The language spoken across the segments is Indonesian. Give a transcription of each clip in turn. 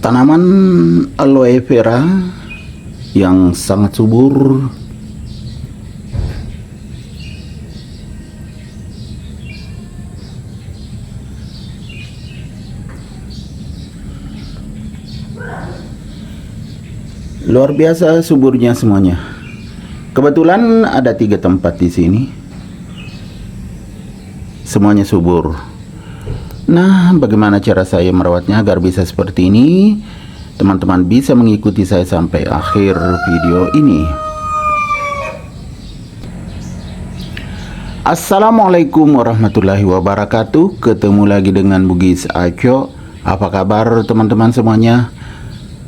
Tanaman aloe vera yang sangat subur luar biasa suburnya semuanya. Kebetulan ada 3 tempat di sini, semuanya subur. Nah, bagaimana cara saya merawatnya agar bisa seperti ini? Teman-teman bisa mengikuti saya sampai akhir video ini. Assalamualaikum warahmatullahi wabarakatuh. Ketemu lagi dengan Bugis Aco. Apa kabar teman-teman semuanya?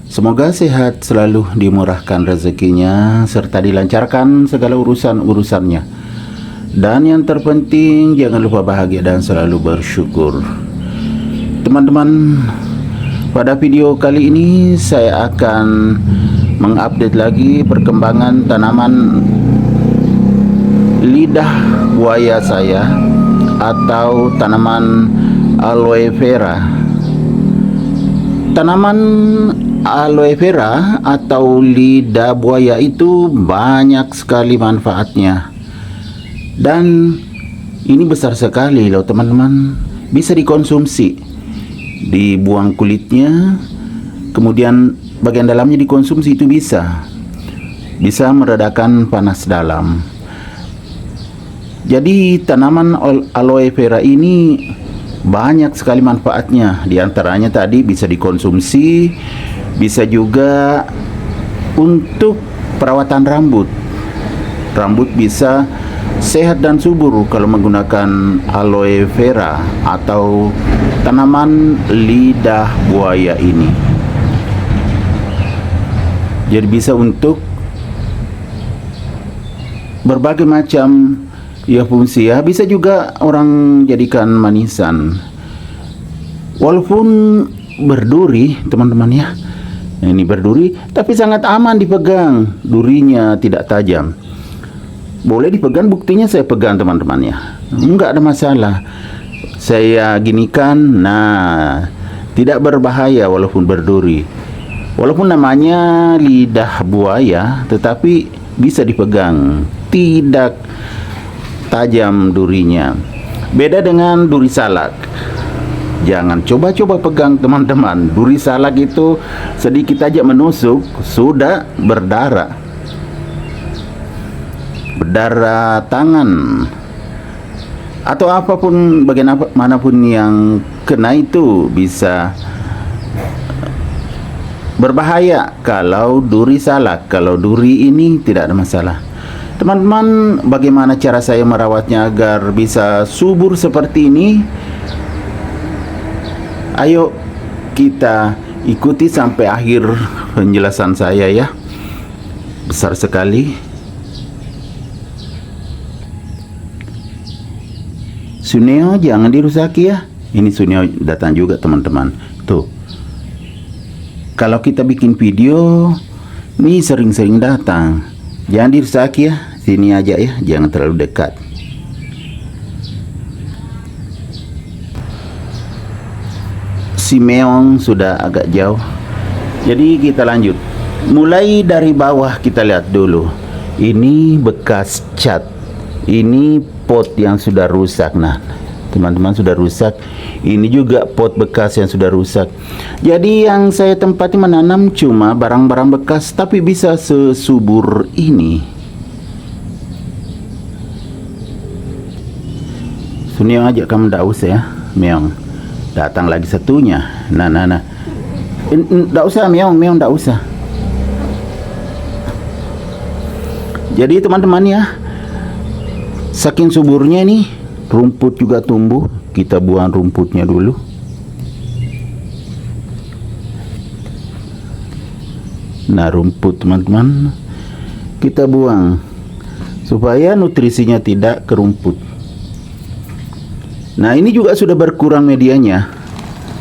Semoga sehat selalu, dimurahkan rezekinya, serta dilancarkan segala urusan-urusannya. Dan yang terpenting, jangan lupa bahagia dan selalu bersyukur. Teman-teman, pada video kali ini saya akan mengupdate lagi perkembangan tanaman lidah buaya saya atau tanaman aloe vera. Tanaman aloe vera atau lidah buaya itu banyak sekali manfaatnya, dan ini besar sekali loh teman-teman. Bisa dikonsumsi, dibuang kulitnya, kemudian bagian dalamnya dikonsumsi. Itu bisa meredakan panas dalam. Jadi tanaman aloe vera ini banyak sekali manfaatnya. Di antaranya tadi bisa dikonsumsi, bisa juga untuk perawatan rambut. Rambut bisa sehat dan subur kalau menggunakan aloe vera atau tanaman lidah buaya ini. Jadi bisa untuk berbagai macam fungsi ya. Bisa juga orang jadikan manisan. Walaupun berduri teman-teman ya. Ini berduri tapi sangat aman dipegang. Durinya tidak tajam. Boleh dipegang, buktinya saya pegang teman-teman ya. Enggak ada masalah. Saya ginikan, nah tidak berbahaya walaupun berduri. Walaupun namanya lidah buaya, tetapi bisa dipegang, tidak tajam durinya. Beda dengan duri salak. Jangan coba-coba pegang teman-teman. Duri salak itu sedikit aja menusuk sudah berdarah tangan atau apapun, bagian manapun yang kena itu bisa berbahaya. Kalau duri salak, kalau duri ini tidak ada masalah. Teman-teman, bagaimana cara saya merawatnya agar bisa subur seperti ini? Ayo kita ikuti sampai akhir penjelasan saya ya. Besar sekali. Suneo jangan dirusaki ya. Ini suneo datang juga teman-teman. Tuh. Kalau kita bikin video, ini sering-sering datang. Jangan dirusaki ya. Sini aja ya, jangan terlalu dekat. Si meong sudah agak jauh. Jadi kita lanjut. Mulai dari bawah kita lihat dulu. Ini bekas cat. Ini pot yang sudah rusak. Nah, teman-teman, sudah rusak. Ini juga pot bekas yang sudah rusak. Jadi yang saya tempati menanam cuma barang-barang bekas, tapi bisa sesubur ini. Sunio aja kamu ndak usah ya, meong. Datang lagi satunya. Nah. Ndak usah meong ndak usah. Jadi teman-teman ya, saking suburnya nih, rumput juga tumbuh. Kita buang rumputnya dulu. Nah, rumput teman-teman kita buang supaya nutrisinya tidak ke rumput. Nah, ini juga sudah berkurang medianya.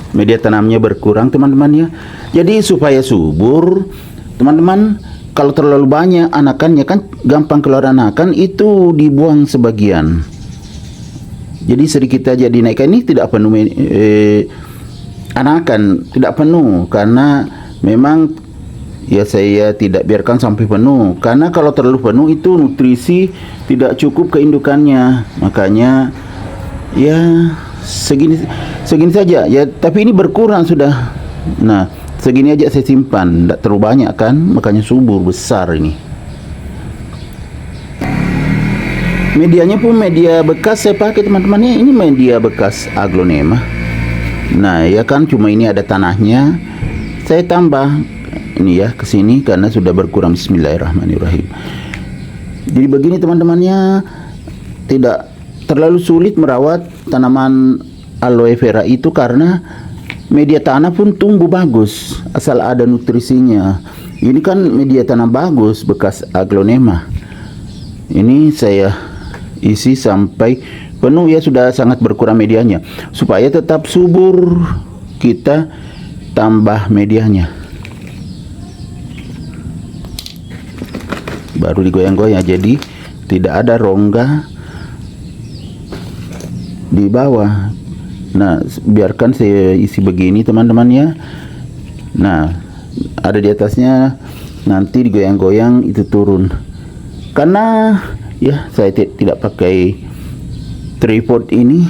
Media tanamnya berkurang teman-teman ya. Jadi supaya subur, teman-teman, kalau terlalu banyak anakannya kan gampang keluar anakan, itu dibuang sebagian. Jadi sedikit aja dinaikkan. Ini tidak penuh anakan tidak penuh, karena memang ya saya tidak biarkan sampai penuh, karena kalau terlalu penuh itu nutrisi tidak cukup ke indukannya. Makanya ya segini saja ya, tapi ini berkurang sudah. Nah, segini aja saya simpan, tidak terlalu banyak kan, makanya subur besar ini. Medianya pun media bekas saya pakai teman-teman. Ini media bekas aglonema. Nah ya kan, cuma ini ada tanahnya, saya tambah ini ya ke sini karena sudah berkurang. Bismillahirrahmanirrahim. Jadi begini teman-temannya, tidak terlalu sulit merawat tanaman aloe vera itu karena media tanah pun tumbuh bagus asal ada nutrisinya. Ini kan media tanah bagus bekas aglonema. Ini saya isi sampai penuh ya, sudah sangat berkurang medianya. Supaya tetap subur, kita tambah medianya. Baru digoyang-goyang, jadi tidak ada rongga di bawah. Nah, biarkan saya isi begini teman-teman ya. Nah, ada di atasnya, nanti digoyang-goyang itu turun. Karena ya saya tidak pakai tripod ini,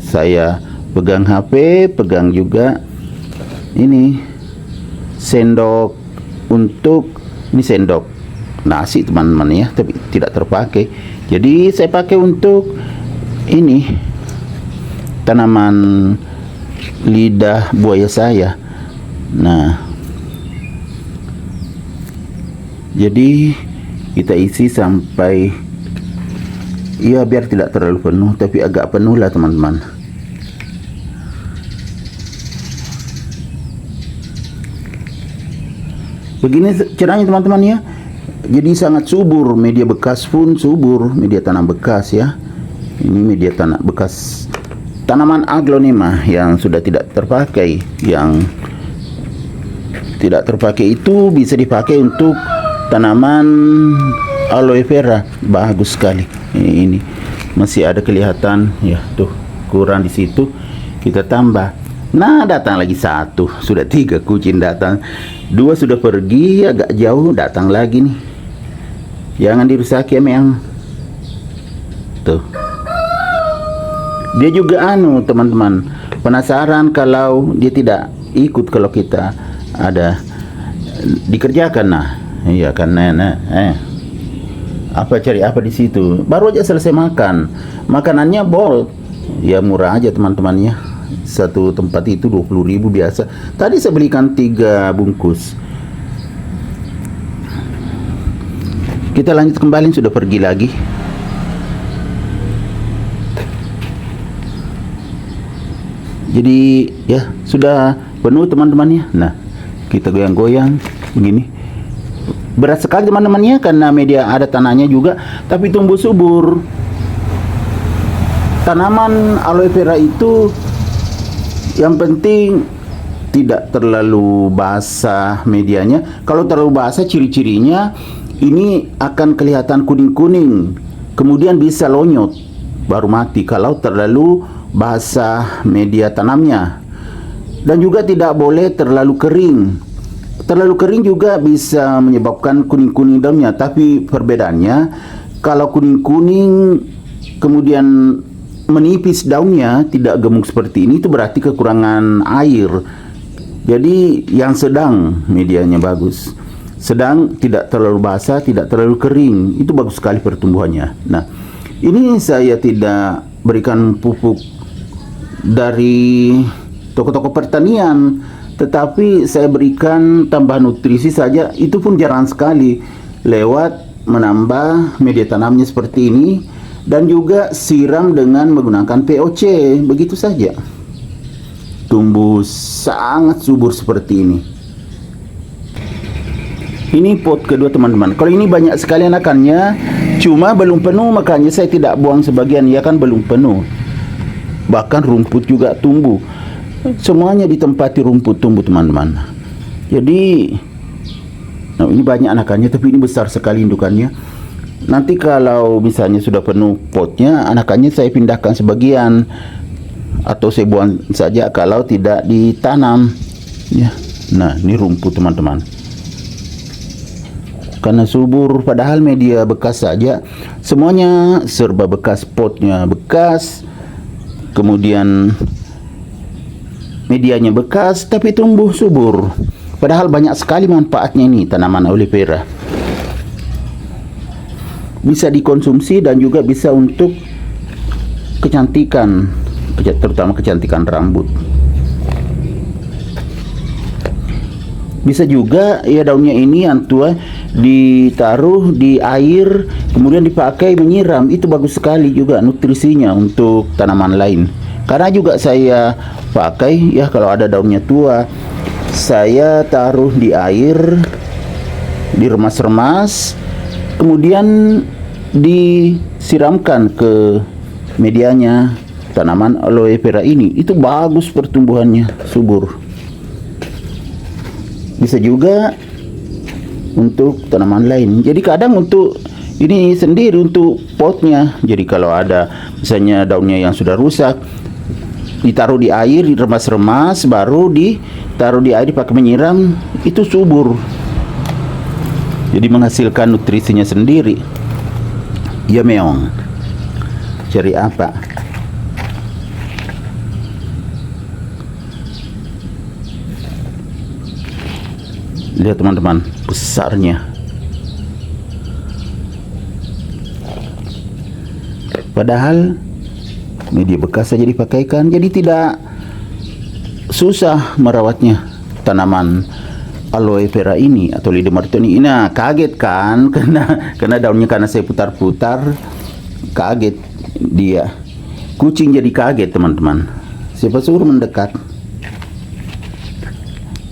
saya pegang HP, pegang juga ini sendok untuk, ini sendok nasi teman-teman ya, tapi tidak terpakai. Jadi saya pakai untuk ini tanaman lidah buaya saya. Nah, jadi kita isi sampai ya, biar tidak terlalu penuh, tapi agak penuh lah teman-teman. Begini caranya teman-teman ya. Jadi sangat subur, media bekas pun subur, media tanam bekas ya. Ini media tanah bekas tanaman aglonema yang sudah tidak terpakai. Yang tidak terpakai itu bisa dipakai untuk tanaman aloe vera, bagus sekali. Ini masih ada kelihatan ya, tuh kurang di situ, kita tambah. Nah, datang lagi satu, sudah 3 kucing datang, 2 sudah pergi agak jauh, datang lagi nih. Jangan dirusaki ya Meang. Tuh, dia juga teman-teman, penasaran kalau dia tidak ikut kalau kita ada dikerjakan. Nah iya kan, apa cari apa di situ, baru aja selesai makan, makanannya bol ya, murah aja teman-temannya. Satu tempat itu 20.000 biasa. Tadi saya belikan 3 bungkus. Kita lanjut kembali, sudah pergi lagi. Jadi ya sudah penuh teman-temannya. Nah, kita goyang-goyang begini. Berat sekali teman-temannya karena media ada tanahnya juga, tapi tumbuh subur. Tanaman aloe vera itu yang penting tidak terlalu basah medianya. Kalau terlalu basah, ciri-cirinya ini akan kelihatan kuning-kuning, kemudian bisa lonyot, baru mati kalau terlalu basah media tanamnya. Dan juga tidak boleh terlalu kering. Terlalu kering juga bisa menyebabkan kuning-kuning daunnya. Tapi perbedaannya, kalau kuning-kuning kemudian menipis daunnya, tidak gemuk seperti ini, itu berarti kekurangan air. Jadi yang sedang medianya bagus, sedang tidak terlalu basah, tidak terlalu kering, itu bagus sekali pertumbuhannya. Nah, ini saya tidak berikan pupuk dari toko-toko pertanian, tetapi saya berikan tambahan nutrisi saja, itu pun jarang sekali, lewat menambah media tanamnya seperti ini, dan juga siram dengan menggunakan POC, begitu saja. Tumbuh sangat subur seperti ini. Ini pot kedua teman-teman. Kalau ini banyak sekali anakannya, cuma belum penuh, makanya saya tidak buang sebagian, ya kan belum penuh. Bahkan rumput juga tumbuh. Semuanya ditempati rumput tumbuh teman-teman. Jadi nah, ini banyak anakannya, tapi ini besar sekali indukannya. Nanti kalau misalnya sudah penuh potnya, anakannya saya pindahkan sebagian atau saya buang saja kalau tidak ditanam ya. Nah, ini rumput teman-teman, karena subur, padahal media bekas saja semuanya serba bekas, potnya bekas, kemudian medianya bekas, tapi tumbuh subur. Padahal banyak sekali manfaatnya ini tanaman aloe vera. Bisa dikonsumsi dan juga bisa untuk kecantikan, terutama kecantikan rambut. Bisa juga ya daunnya ini antua ditaruh di air kemudian dipakai menyiram, itu bagus sekali juga nutrisinya untuk tanaman lain. Karena juga saya pakai ya, kalau ada daunnya tua saya taruh di air, diremas-remas, kemudian disiramkan ke medianya tanaman aloe vera ini. Itu bagus pertumbuhannya, subur. Bisa juga untuk tanaman lain. Jadi kadang untuk ini sendiri untuk potnya. Jadi kalau ada misalnya daunnya yang sudah rusak, ditaruh di air, diremas-remas, baru ditaruh di air dipakai menyiram, itu subur. Jadi menghasilkan nutrisinya sendiri. Ya meong. Cari apa? Lihat teman-teman, besarnya. Padahal media bekas saja dipakaikan, jadi tidak susah merawatnya tanaman aloe vera ini atau lidah mertua ini. Nah, kaget kan karena daunnya, karena saya putar-putar, kaget dia. Kucing jadi kaget teman-teman. Siapa suruh mendekat?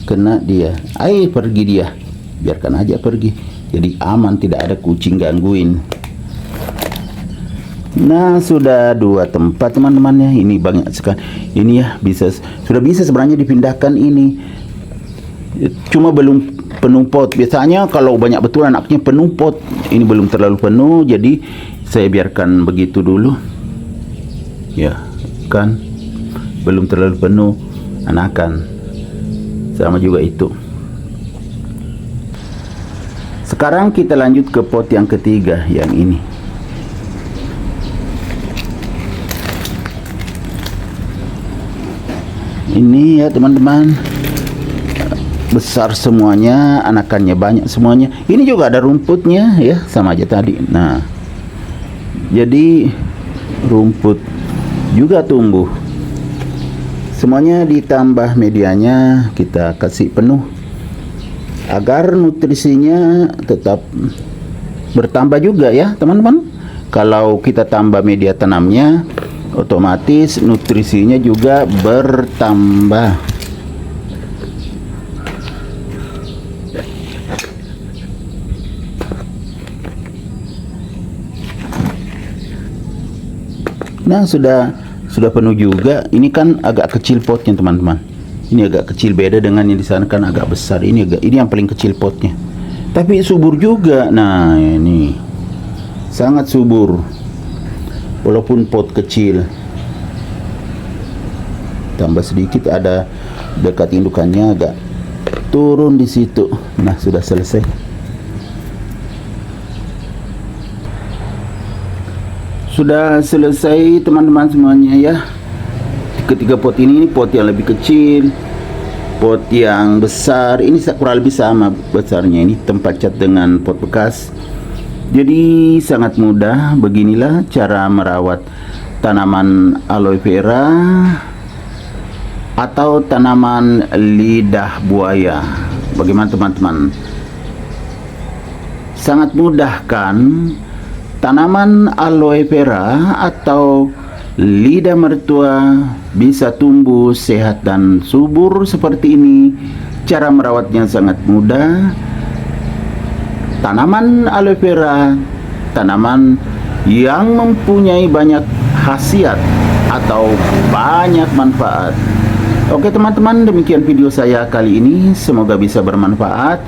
Kena dia. Ayo pergi dia. Biarkan aja pergi. Jadi aman, tidak ada kucing gangguin. Nah, sudah 2 tempat teman-temannya. Ini banyak sekali. Ini ya sudah bisa sebenarnya dipindahkan ini. Cuma belum penuh pot. Biasanya kalau banyak betul anaknya penuh pot. Ini belum terlalu penuh, jadi saya biarkan begitu dulu. Ya, kan belum terlalu penuh anakan. Sama juga itu. Sekarang kita lanjut ke pot yang ketiga, yang ini. Ini ya teman-teman, besar semuanya, anakannya banyak semuanya. Ini juga ada rumputnya ya, sama aja tadi. Nah, jadi rumput juga tumbuh. Semuanya ditambah medianya, kita kasih penuh agar nutrisinya tetap bertambah juga ya teman-teman. Kalau kita tambah media tanamnya, otomatis nutrisinya juga bertambah. Nah, sudah penuh juga. Ini kan agak kecil potnya teman-teman. Ini agak kecil, beda dengan yang di sana kan agak besar. Ini yang paling kecil potnya. Tapi subur juga. Nah, ini sangat subur. Walaupun pot kecil. Tambah sedikit, ada dekat indukannya agak turun di situ. Nah, sudah selesai. Sudah selesai teman-teman semuanya ya. Ketiga pot ini pot yang lebih kecil, pot yang besar, ini kurang lebih sama besarnya. Ini tempat cat dengan pot bekas. Jadi sangat mudah. Beginilah cara merawat tanaman aloe vera atau tanaman lidah buaya. Bagaimana teman-teman? Sangat mudah kan? Tanaman aloe vera atau lidah mertua bisa tumbuh sehat dan subur seperti ini. Cara merawatnya sangat mudah. Tanaman aloe vera, tanaman yang mempunyai banyak khasiat atau banyak manfaat. Oke teman-teman, demikian video saya kali ini. Semoga bisa bermanfaat,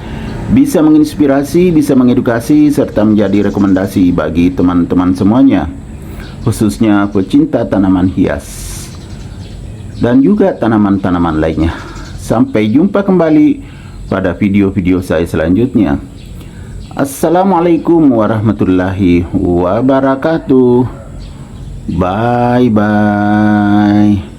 bisa menginspirasi, bisa mengedukasi, serta menjadi rekomendasi bagi teman-teman semuanya, khususnya pecinta tanaman hias. dan juga tanaman-tanaman lainnya. Sampai jumpa kembali pada video-video saya selanjutnya. Assalamualaikum warahmatullahi wabarakatuh. Bye bye.